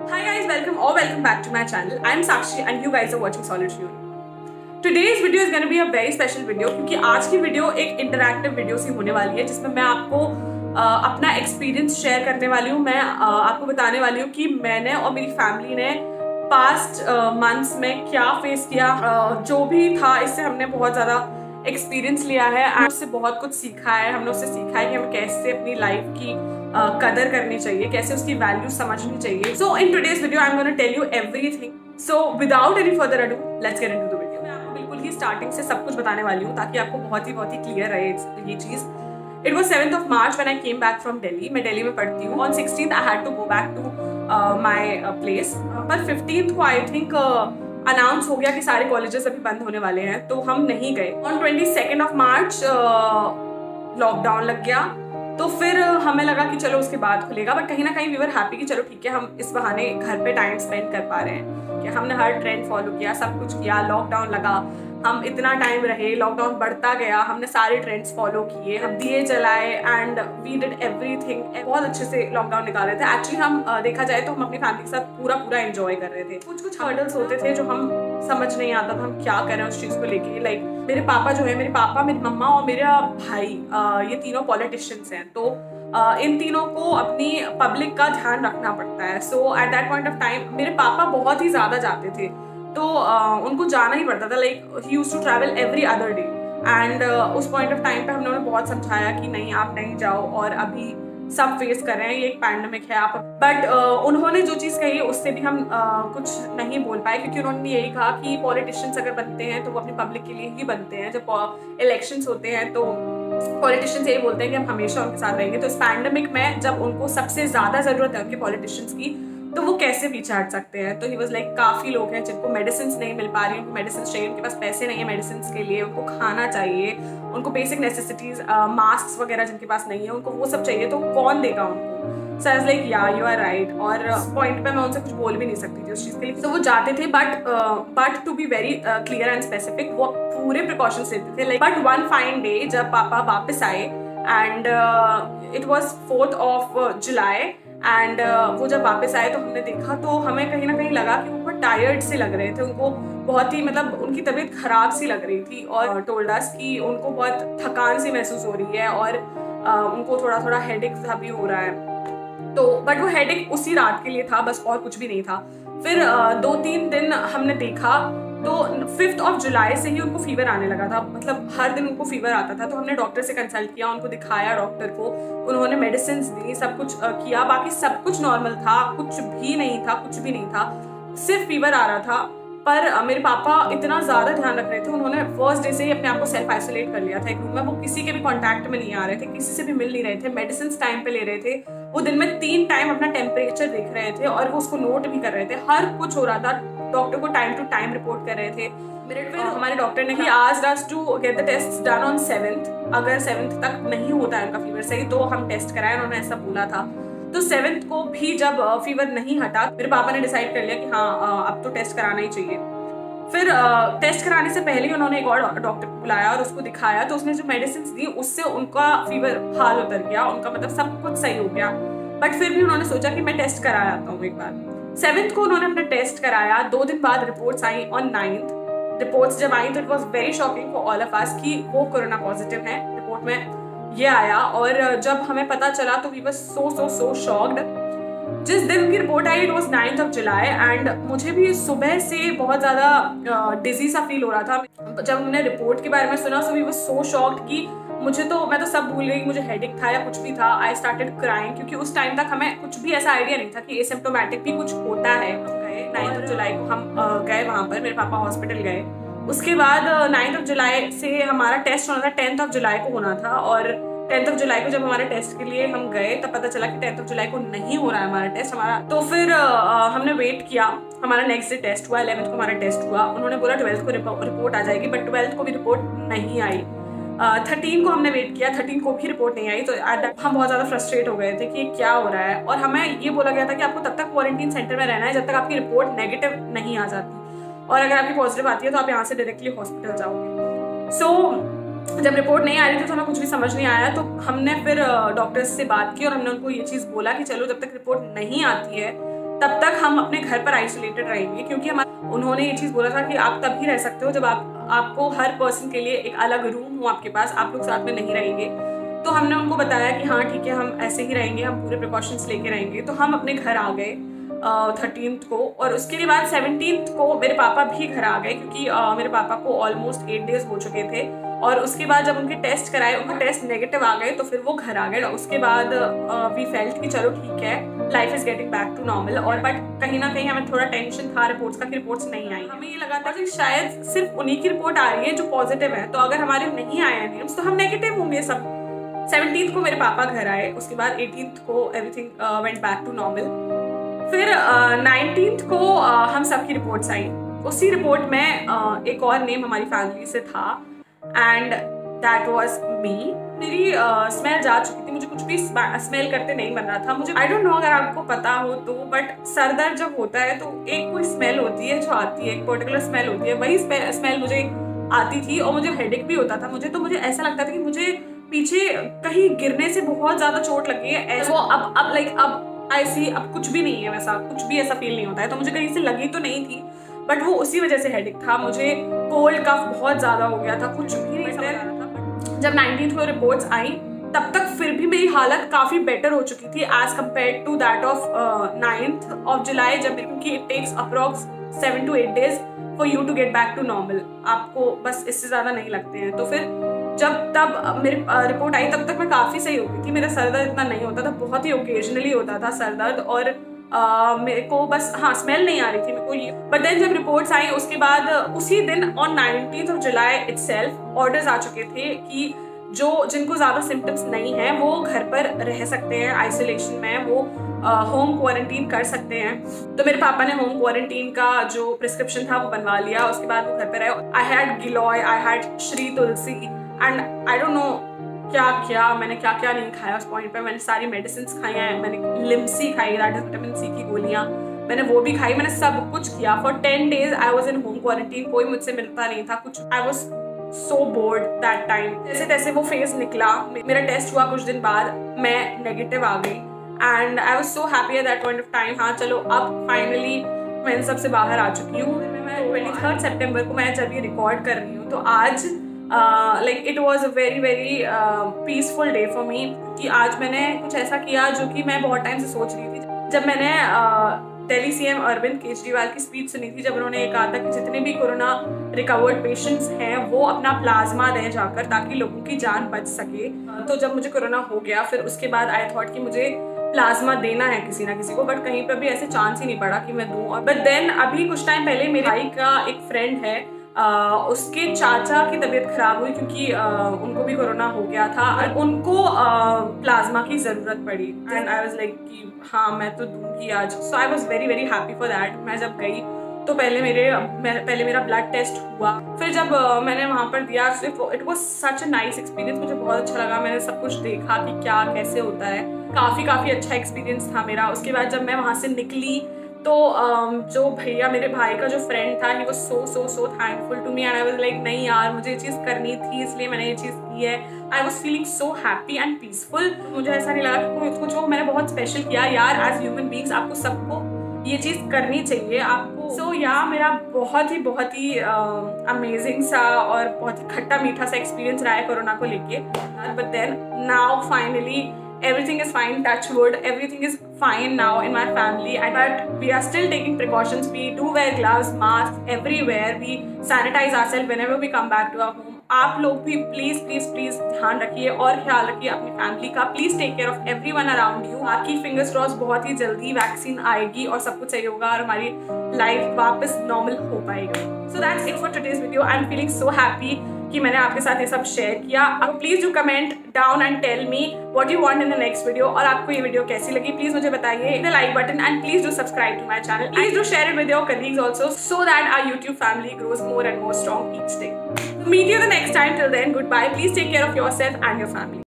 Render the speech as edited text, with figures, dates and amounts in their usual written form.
Hi guys, welcome back to my channel. I'm Sakshi and you guys are watching Solitude. Today's video is going to be a very special video क्योंकि आज की video एक interactive video सी होने वाली है जिसमें मैं आपको अपना एक्सपीरियंस शेयर करने वाली हूँ। मैं आपको बताने वाली हूँ कि मैंने और मेरी फैमिली ने पास्ट मंथ्स में क्या फेस किया, जो भी था इससे हमने बहुत ज़्यादा एक्सपीरियंस लिया है और उससे बहुत कुछ सीखा है। हमने उससे सीखा है कि हमें कैसे अपनी लाइफ की कदर करनी चाहिए, कैसे उसकी वैल्यू समझनी चाहिए। So in today's video I am gonna tell you everything. So without any further ado let's get into the video. मैं आपको बिल्कुल ही स्टार्टिंग से सब कुछ बताने वाली हूँ ताकि आपको बहुत ही क्लियर रहे ये चीज़। It was 7th of March when I came back from Delhi. मैं दिल्ली में पढ़ती हूँ। On 16th I had to go back to my place. पर 15th को आई थिंक अनाउंस हो गया कि सारे कॉलेजेस अभी बंद होने वाले हैं, तो हम नहीं गए। On 22nd of March lockdown लग गया, तो फिर हमें लगा कि चलो उसके बाद खुलेगा। बट कहीं ना कहीं वी वर हैप्पी कि चलो ठीक है, हम इस बहाने घर पे टाइम स्पेंड कर पा रहे हैं कि हमने हर ट्रेंड फॉलो किया, सब कुछ किया। लॉकडाउन लगा, हम इतना टाइम रहे, लॉकडाउन बढ़ता गया, हमने सारे ट्रेंड्स फॉलो किए, हम दिए जलाए एंड वी डिड एवरीथिंग। बहुत अच्छे से लॉकडाउन निकाल रहे थे। एक्चुअली हम देखा जाए तो हम अपनी फैमिली के साथ पूरा एंजॉय कर रहे थे। कुछ हर्डल्स होते थे जो हम समझ नहीं आता था हम क्या करें उस चीज़ को लेके। लाइक मेरे पापा जो है, मेरे पापा, मेरी मम्मा और मेरा भाई, ये तीनों पॉलिटिशियंस हैं, तो इन तीनों को अपनी पब्लिक का ध्यान रखना पड़ता है। So at that point of time मेरे पापा बहुत ही ज़्यादा जाते थे, तो उनको जाना ही पड़ता था। Like he used to travel every other day and उस पॉइंट ऑफ टाइम पे हमने उन्हें बहुत समझाया कि नहीं आप नहीं जाओ, और अभी सब फेस कर रहे हैं, ये एक पैंडेमिक है आप। बट उन्होंने जो चीज़ कही उससे भी हम कुछ नहीं बोल पाए, क्योंकि उन्होंने यही कहा कि पॉलिटिशियंस अगर बनते हैं तो वो अपनी पब्लिक के लिए ही बनते हैं। जब इलेक्शंस होते हैं तो पॉलिटिशियंस यही बोलते हैं कि हम हमेशा उनके साथ रहेंगे। तो इस पैंडेमिक में जब उनको सबसे ज़्यादा ज़रूरत है उनके पॉलिटिशियंस की, तो वो कैसे पीछे हट सकते हैं। तो ही वाज लाइक काफ़ी लोग हैं जिनको मेडिसिन नहीं मिल पा रही, उनको मेडिसिन चाहिए, उनके पास पैसे नहीं है मेडिसिन के लिए, उनको खाना चाहिए, उनको बेसिक नेसेसिटीज, मास्क वगैरह जिनके पास नहीं है उनको वो सब चाहिए, तो कौन देगा उनको। सो आई वाज लाइक या यू आर राइट। और पॉइंट पे मैं उनसे कुछ बोल भी नहीं सकती थी उस चीज़ के लिए। तो वो जाते थे, but to be very clear and specific, वो पूरे प्रिकॉशंस लेते थे। Like but one fine day जब पापा वापस आए and it was 4th of July and वो जब वापस आए तो हमने देखा, तो हमें कहीं ना कहीं लगा कि वो बहुत टायर्ड से लग रहे थे। उनको बहुत ही उनकी तबीयत खराब सी लग रही थी और टोल्ड अस कि उनको बहुत थकान सी महसूस हो रही है और उनको थोड़ा हेडेक सा भी हो रहा है। तो बट वो हेडेक उसी रात के लिए था, बस और कुछ भी नहीं था। फिर 2-3 दिन हमने देखा, तो 5th of July से ही उनको फीवर आने लगा था। मतलब हर दिन उनको फीवर आता था। तो हमने डॉक्टर से कंसल्ट किया, उनको दिखाया डॉक्टर को, उन्होंने मेडिसिन दी, सब कुछ किया, बाकी सब कुछ नॉर्मल था, कुछ भी नहीं था, सिर्फ फीवर आ रहा था। पर मेरे पापा इतना ज़्यादा ध्यान रख रहे थे, उन्होंने फर्स्ट डे से ही अपने आप को सेल्फ आइसोलेट कर लिया था एक रूम में। वो किसी के भी कॉन्टैक्ट में नहीं आ रहे थे, किसी से भी मिल नहीं रहे थे, मेडिसिन टाइम पे ले रहे थे। वो दिन में 3 टाइम अपना टेम्परेचर देख रहे थे और वो उसको नोट भी कर रहे थे। हर कुछ हो रहा था, डॉक्टर को टाइम टू टाइम रिपोर्ट कर रहे थे। फिर हमारे डॉक्टर ने asked us to get the test done on 7th। अगर 7th तक नहीं होता है उनका फीवर सही तो हम टेस्ट कराएं, उन्होंने ऐसा बोला था। तो 7th को भी जब फीवर नहीं हटा, मेरे पापा ने डिसाइड कर लिया कि हाँ अब तो टेस्ट कराना ही चाहिए। फिर टेस्ट कराने से पहले ही उन्होंने एक और डॉक्टर को बुलाया और उसको दिखाया, तो उसने जो मेडिसिन दी उससे उनका फीवर हाल उतर गया, उनका सब कुछ सही हो गया। बट फिर भी उन्होंने सोचा कि मैं टेस्ट करा आता हूँ एक बार। 7th को उन्होंने अपना टेस्ट कराया, 2 दिन बाद reports I on 9th। Reports जब आई तो it was very shocking for all of us कि वो कोरोना पॉजिटिव है। रिपोर्ट में ये आया और जब हमें पता चला तो वी वर सो शॉक्ड। जिस दिन उनकी report I it was 9th of July and मुझे भी सुबह से बहुत ज़्यादा डिजी सा फील हो रहा था। जब हमने रिपोर्ट के बारे में सुना so we were so shocked कि मैं तो सब भूल गई कि मुझे हेडेक था या कुछ भी था। आई स्टार्टेड क्राइंग, क्योंकि उस टाइम तक हमें कुछ भी ऐसा आइडिया नहीं था कि एसिम्प्टोमेटिक भी कुछ होता है। 9th of July को हम गए वहाँ पर, मेरे पापा हॉस्पिटल गए। उसके बाद 9th of July से हमारा टेस्ट होना था, 10th of July को होना था। और 10th of July को जब हमारे टेस्ट के लिए हम गए तब पता चला कि 10th of July को नहीं हो रहा है हमारा टेस्ट हमारा। तो फिर हमने वेट किया, हमारा नेक्स्ट डे टेस्ट हुआ, 11th को हमारा टेस्ट हुआ। उन्होंने बोला 12th को रिपोर्ट आ जाएगी, बट 12th को भी रिपोर्ट नहीं आई। 13 को हमने वेट किया, 13 को भी रिपोर्ट नहीं आई। तो हम बहुत ज़्यादा फ्रस्ट्रेट हो गए थे कि क्या हो रहा है। और हमें ये बोला गया था कि आपको तब तक क्वारंटीन सेंटर में रहना है जब तक आपकी रिपोर्ट नेगेटिव नहीं आ जाती, और अगर आपकी पॉजिटिव आती है तो आप यहाँ से डायरेक्टली हॉस्पिटल जाओगे। सो जब रिपोर्ट नहीं आ रही थी तो हमें कुछ भी समझ नहीं आया। तो हमने फिर डॉक्टर्स से बात की और हमने उनको ये चीज़ बोला कि चलो जब तक रिपोर्ट नहीं आती है तब तक हम अपने घर पर आइसोलेटेड रहेंगे, क्योंकि उन्होंने ये चीज़ बोला था कि आप तभी रह सकते हो जब आपको हर पर्सन के लिए एक अलग रूम हो आपके पास, आप लोग साथ में नहीं रहेंगे। तो हमने उनको बताया कि हाँ ठीक है, हम ऐसे ही रहेंगे, हम पूरे प्रिकॉशंस लेके रहेंगे। तो हम अपने घर आ गए 13th को, और उसके बाद 17th को मेरे पापा भी घर आ गए, क्योंकि मेरे पापा को ऑलमोस्ट 8 डेज हो चुके थे। और उसके बाद जब उनके टेस्ट कराए, उनका टेस्ट नेगेटिव आ गए, तो फिर वो घर आ गए। उसके बाद वी फेल्ट कि चलो ठीक है, life is getting back to normal. और बट कहीं ना कहीं हमें थोड़ा टेंशन था रिपोर्ट्स का कि रिपोर्ट्स नहीं आई। हमें ये लगा था कि शायद सिर्फ उन्हीं की रिपोर्ट आ रही है जो पॉजिटिव है, तो अगर हमारे नहीं आए नेम्स तो हम नेगेटिव होंगे सब। 17th को मेरे पापा घर आए, उसके बाद 18th को everything went back to normal. फिर 19th को हम सबकी रिपोर्ट्स आई। उसी रिपोर्ट में एक और नेम हमारी फैमिली से था, एंड दैट वाज मी। मेरी स्मेल जा चुकी थी, मुझे कुछ भी स्मेल करते नहीं बन रहा था। मुझे आई डोंट नो अगर आपको पता हो तो, बट सर दर्द जब होता है तो एक कोई स्मेल होती है जो आती है, एक पर्टिकुलर स्मेल होती है, वही स्मेल मुझे आती थी। और मुझे हेडेक भी होता था तो मुझे ऐसा लगता था कि मुझे पीछे कहीं गिरने से बहुत ज्यादा चोट लगी है। ऐसा वो अब ऐसी अब कुछ भी नहीं है, वैसा कुछ भी ऐसा फील नहीं होता है। तो मुझे कहीं से लगी तो नहीं थी, बट वो उसी वजह से हेडेक था। मुझे कोल्ड कफ बहुत ज्यादा हो गया था, कुछ भी नहीं समझ आ रहा था। जब 19th को रिपोर्ट्स आई तब तक फिर भी मेरी हालत काफी बेटर हो चुकी थी as compared to that of 9th of July, जब क्योंकि it takes approx 7 to 8 days for you to get back to normal. आपको बस इससे ज्यादा नहीं लगते हैं। तो फिर तब मेरी रिपोर्ट आई तब तक मैं काफ़ी सही हो गई थी। मेरा सर दर्द इतना नहीं होता था, बहुत ही ओकेजनली होता था सर दर्द, और मेरे को बस हाँ स्मेल नहीं आ रही थी मेरे को ये। बट देन जब रिपोर्ट्स आई उसके बाद उसी दिन on 19th of July itself orders आ चुके थे कि जिनको ज़्यादा सिम्टम्स नहीं है वो घर पर रह सकते हैं, आइसोलेशन में वो होम क्वारंटीन कर सकते हैं। तो मेरे पापा ने होम क्वारंटीन का जो प्रिस्क्रिप्शन था वो बनवा लिया। उसके बाद वो घर पर आए। I had giloy, I had Shri Tulsi, and I don't know मैंने क्या नहीं खाया उस पॉइंट पे। मैंने सारी मेडिसिन खाई हैं, मैंने लिम्सी खाई, दैट इज विटामिन सी की गोलियां, मैंने वो भी खाई, मैंने सब कुछ किया। For 10 days I was in home quarantine, कोई मुझसे मिलता नहीं था कुछ। I was so board that time. जैसे तैसे वो फेज निकला, मेरा टेस्ट हुआ, कुछ दिन बाद मैं नेगेटिव आ गई, and I was so happy at that point of time. हाँ चलो अब फाइनली मैं इन सबसे बाहर आ चुकी हूँ। मैं 23rd September को मैं जब ये रिकॉर्ड कर रही हूँ, तो आज it was a very very peaceful day for me, कि आज मैंने कुछ ऐसा किया जो कि मैं बहुत टाइम से सोच रही थी। जब मैंने दिल्ली CM अरविंद केजरीवाल की स्पीच सुनी थी, जब उन्होंने कहा था कि जितने भी कोरोना रिकवर्ड पेशेंट्स हैं वो अपना प्लाज्मा दें जाकर, ताकि लोगों की जान बच सके। तो जब मुझे कोरोना हो गया, फिर उसके बाद आई थॉट कि मुझे प्लाज्मा देना है किसी ना किसी को, बट कहीं पर भी ऐसे चांस ही नहीं पड़ा कि मैं दूं। बट देन अभी कुछ टाइम पहले मेरे भाई का एक फ्रेंड है, उसके चाचा की तबीयत खराब हुई क्योंकि उनको भी कोरोना हो गया था, और उनको प्लाज्मा की जरूरत पड़ी, एंड आई वाज लाइक कि हाँ मैं तो दूंगी आज। So I was very very happy for that. मैं जब गई तो पहले मेरा ब्लड टेस्ट हुआ, फिर जब मैंने वहाँ पर दिया, it was such a nice experience. मुझे बहुत अच्छा लगा, मैंने सब कुछ देखा कि क्या कैसे होता है, काफ़ी अच्छा एक्सपीरियंस था मेरा। उसके बाद जब मैं वहाँ से निकली तो जो भैया, मेरे भाई का जो फ्रेंड था, he was so thankful to me, and I was like नहीं यार मुझे ये चीज़ करनी थी, इसलिए मैंने ये चीज़ की है। I was feeling so happy and peaceful. मुझे ऐसा नहीं लगा कि कुछ वो मैंने बहुत स्पेशल किया। यार एज ह्यूमन बींग्स आपको सबको ये चीज़ करनी चाहिए आपको। सो मेरा बहुत ही अमेजिंग सा और बहुत ही खट्टा मीठा सा एक्सपीरियंस रहा है कोरोना को लेके। But then now finally everything is fine, touch wood, everything is fine now in my family, but we are still taking precautions. We do wear gloves, masks everywhere, we sanitize ourselves whenever we come back to our home. आप लोग भी please ध्यान रखिए और ख्याल रखिए अपनी family का। Please take care of everyone around you. बाकी फिंगर्स क्रॉस बहुत ही जल्दी वैक्सीन आएगी और सब कुछ सही होगा और हमारी लाइफ वापस नॉर्मल हो पाएगी। So that's it for today's video. I am feeling so happy कि मैंने आपके साथ ये सब शेयर किया। अब please do comment down and tell me what you want in the next video, और आपको ये वीडियो कैसी लगी प्लीज मुझे बताइए। The like button and please do subscribe to my channel. Please do share it with your colleagues also so that our YouTube family grows more and more strong each day. Meet you the next time. Till then, goodbye. Please take care of yourself and your family.